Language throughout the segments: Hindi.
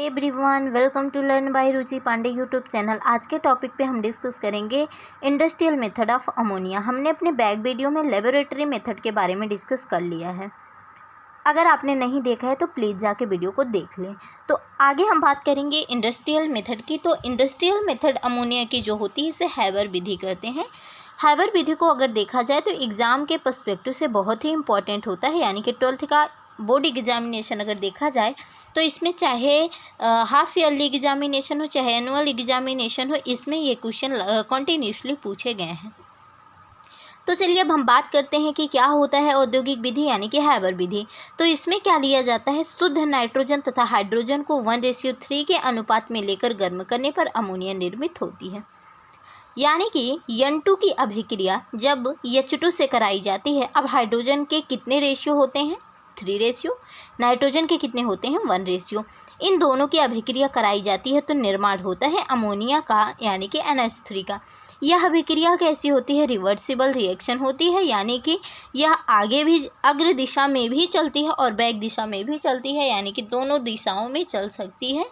Everyone, welcome to learn by Ruchi Pandey YouTube channel. आज के टॉपिक पे हम डिस्कस करेंगे इंडस्ट्रियल मेथड ऑफ अमोनिया। हमने अपने बैक वीडियो में लेबोरेटरी मेथड के बारे में डिस्कस कर लिया है। अगर आपने नहीं देखा है तो प्लीज़ जाके वीडियो को देख लें। तो आगे हम बात करेंगे इंडस्ट्रियल मेथड की। तो इंडस्ट्रियल मेथड अमोनिया की जो होती है इसे हैबर विधि कहते हैं। हैबर विधि को अगर देखा जाए तो एग्ज़ाम के पर्सपेक्टिव से बहुत ही इंपॉर्टेंट होता है, यानी कि 12th का बोर्ड एग्जामिनेशन अगर देखा जाए तो इसमें चाहे हाफ ईयरली एग्जामिनेशन हो चाहे एनुअल एग्जामिनेशन हो, इसमें ये क्वेश्चन कॉन्टीन्यूसली पूछे गए हैं। तो चलिए अब हम बात करते हैं कि क्या होता है औद्योगिक विधि यानी कि हैबर विधि। तो इसमें क्या लिया जाता है, शुद्ध नाइट्रोजन तथा हाइड्रोजन को 1:3 के अनुपात में लेकर गर्म करने पर अमोनिया निर्मित होती है। यानी कि N2 की अभिक्रिया जब H2 से कराई जाती है, अब हाइड्रोजन के कितने रेशियो होते हैं, 3 रेशियो, नाइट्रोजन के कितने होते हैं, 1 रेशियो। इन दोनों की अभिक्रिया कराई जाती है तो निर्माण होता है अमोनिया का, यानी कि NH3 का। यह अभिक्रिया कैसी होती है, रिवर्सिबल रिएक्शन होती है, यानी कि यह आगे भी अग्र दिशा में भी चलती है और बैक दिशा में भी चलती है, यानी कि दोनों दिशाओं में चल सकती है।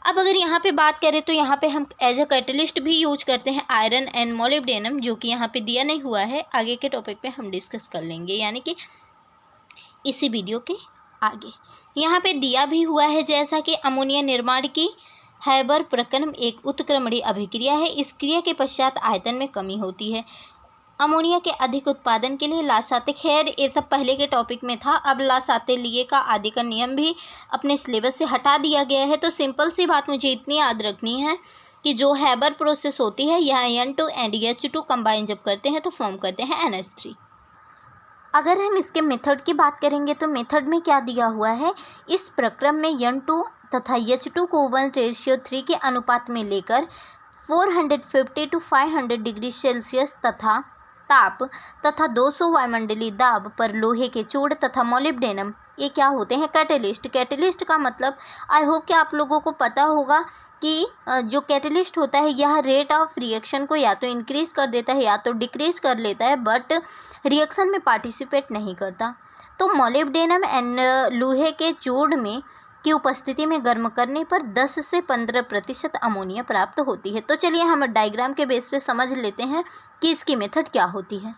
अब अगर यहाँ पे बात करें तो यहाँ पे हम एज अ कैटलिस्ट भी यूज करते हैं आयरन एंड मोलिब्डेनम, जो कि यहाँ पे दिया नहीं हुआ है। आगे के टॉपिक पे हम डिस्कस कर लेंगे, यानी कि इसी वीडियो के आगे। यहाँ पे दिया भी हुआ है जैसा कि अमोनिया निर्माण की हैबर प्रक्रम एक उत्क्रमणीय अभिक्रिया है। इस क्रिया के पश्चात आयतन में कमी होती है। अमोनिया के अधिक उत्पादन के लिए लासाते, खैर ये सब पहले के टॉपिक में था, अब लासाते लिए का आदि का नियम भी अपने सिलेबस से हटा दिया गया है। तो सिंपल सी बात मुझे इतनी याद रखनी है कि जो हैबर प्रोसेस होती है, यह N2 एंड H2 कंबाइन जब करते हैं तो फॉर्म करते हैं NH3। अगर हम इसके मेथड की बात करेंगे तो मेथड में क्या दिया हुआ है, इस प्रक्रम में N2 तथा H2 को 1:3 के अनुपात में लेकर 450 to 500 डिग्री सेल्सियस तथा ताप तथा 200 वायुमंडलीय दाब पर लोहे के चूड़ तथा मोलिब्डेनम, ये क्या होते हैं, कैटलिस्ट। कैटलिस्ट का मतलब आई होप कि आप लोगों को पता होगा कि जो कैटलिस्ट होता है यह रेट ऑफ रिएक्शन को या तो इंक्रीज कर देता है या तो डिक्रीज कर लेता है, बट रिएक्शन में पार्टिसिपेट नहीं करता। तो मोलिब्डेनम एंड लोहे के चूड़ में की उपस्थिति में गर्म करने पर 10 से 15% अमोनिया प्राप्त होती है। तो चलिए हम डायग्राम के बेस पे समझ लेते हैं कि इसकी मेथड क्या होती है।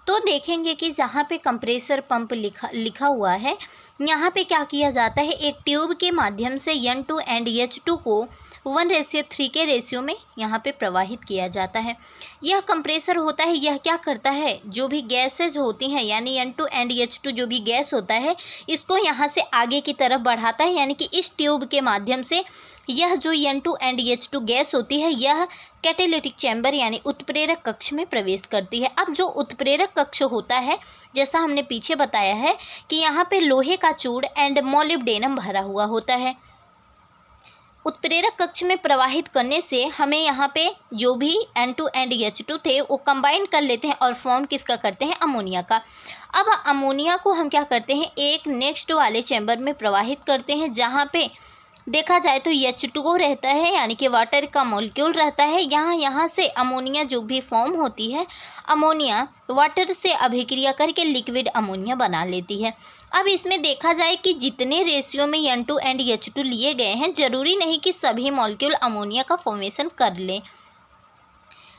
तो देखेंगे कि जहाँ पे कंप्रेसर पंप लिखा हुआ है, यहाँ पे क्या किया जाता है, एक ट्यूब के माध्यम से N2 एंड H2 को 1:3 के रेशियो में यहाँ पे प्रवाहित किया जाता है। यह कंप्रेसर होता है, यह क्या करता है, जो भी गैसेज होती हैं यानी N2 एंड H2 जो भी गैस होता है, इसको यहाँ से आगे की तरफ बढ़ाता है, यानी कि इस ट्यूब के माध्यम से यह जो N2 एंड H2 गैस होती है यह कैटालिटिक चैम्बर यानी उत्प्रेरक कक्ष में प्रवेश करती है। अब जो उत्प्रेरक कक्ष होता है, जैसा हमने पीछे बताया है कि यहाँ पे लोहे का चूड़ एंड मोलिब्डेनम भरा हुआ होता है। उत्प्रेरक कक्ष में प्रवाहित करने से हमें यहाँ पे जो भी N2 एंड H2 थे वो कंबाइन कर लेते हैं और फॉर्म किसका करते हैं, अमोनिया का। अब अमोनिया को हम क्या करते हैं, एक नेक्स्ट वाले चैम्बर में प्रवाहित करते हैं, जहाँ पे देखा जाए तो H2O रहता है, यानी कि वाटर का मॉलिक्यूल रहता है। यहाँ से अमोनिया जो भी फॉर्म होती है, अमोनिया वाटर से अभिक्रिया करके लिक्विड अमोनिया बना लेती है। अब इसमें देखा जाए कि जितने रेशियो में N2 एंड H2 लिए गए हैं, ज़रूरी नहीं कि सभी मॉलिक्यूल अमोनिया का फॉर्मेशन कर लें।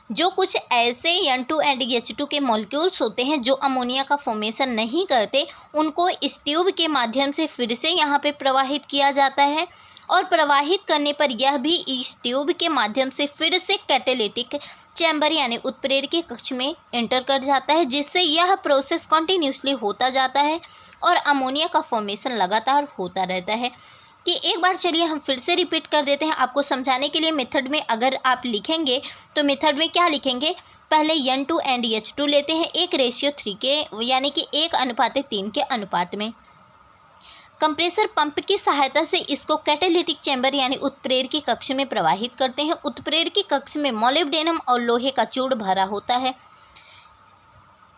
जो कुछ ऐसे N2 एंड H2 के मॉलिक्यूल्स होते हैं जो अमोनिया का फॉर्मेशन नहीं करते, उनको इस ट्यूब के माध्यम से फिर से यहाँ पे प्रवाहित किया जाता है और प्रवाहित करने पर यह भी इस ट्यूब के माध्यम से फिर से कैटालिटिक चैम्बर यानी उत्प्रेरकीय कक्ष में एंटर कर जाता है, जिससे यह प्रोसेस कंटिन्यूसली होता जाता है और अमोनिया का फॉर्मेशन लगातार होता रहता है। कि एक बार चलिए हम फिर से रिपीट कर देते हैं आपको समझाने के लिए। मेथड में अगर आप लिखेंगे तो मेथड में क्या लिखेंगे, पहले N2 एंड H2 लेते हैं 1:3 के, यानी कि 1:3 के अनुपात में। कंप्रेसर पंप की सहायता से इसको कैटालिटिक चैम्बर यानी उत्प्रेरकीय कक्ष में प्रवाहित करते हैं। उत्प्रेरकीय कक्ष में मोलिब्डेनम और लोहे का चूड़ भरा होता है।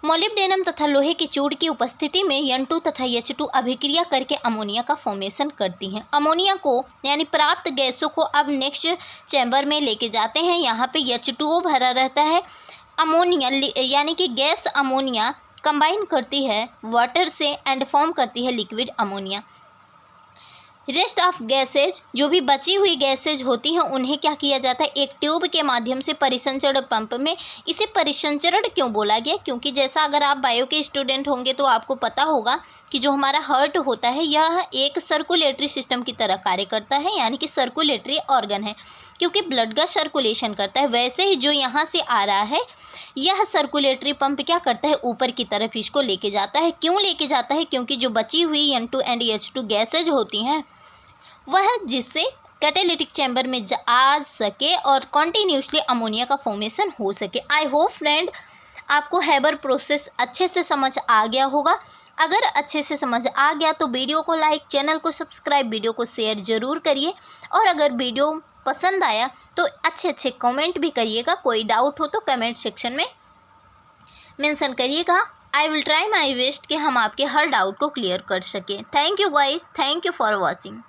मोलिब्डेनम तथा लोहे के चूड़ की उपस्थिति में N2 तथा H2 अभिक्रिया करके अमोनिया का फॉर्मेशन करती हैं। अमोनिया को यानी प्राप्त गैसों को अब नेक्स्ट चैम्बर में लेके जाते हैं। यहाँ पे H2O भरा रहता है। अमोनिया यानी कि गैस अमोनिया कंबाइन करती है वाटर से एंड फॉर्म करती है liquid ammonia. Rest of gases, जो भी बची हुई गैसेज होती हैं उन्हें क्या किया जाता है, एक ट्यूब के माध्यम से परिसंचरण पंप में। इसे परिसंचरण क्यों बोला गया, क्योंकि जैसा अगर आप बायो के स्टूडेंट होंगे तो आपको पता होगा कि जो हमारा हार्ट होता है यह एक सर्कुलेटरी सिस्टम की तरह कार्य करता है, यानी कि सर्कुलेटरी ऑर्गन है, क्योंकि ब्लड का सर्कुलेशन करता है। वैसे ही जो यहाँ से आ रहा है यह सर्कुलेटरी पंप क्या करता है, ऊपर की तरफ इसको लेके जाता है। क्यों लेके जाता है, क्योंकि जो बची हुई N2 and H2 गैसेज होती हैं वह जिससे कैटालिटिक चैम्बर में आ सके और कॉन्टीन्यूसली अमोनिया का फॉर्मेशन हो सके। आई होप फ्रेंड आपको हैबर प्रोसेस अच्छे से समझ आ गया होगा। अगर अच्छे से समझ आ गया तो वीडियो को लाइक, चैनल को सब्सक्राइब, वीडियो को शेयर ज़रूर करिए। और अगर वीडियो पसंद आया तो अच्छे कमेंट भी करिएगा। कोई डाउट हो तो कमेंट सेक्शन में मेंशन करिएगा। I will try my best कि हम आपके हर डाउट को क्लियर कर सकें। Thank you guys, thank you for watching.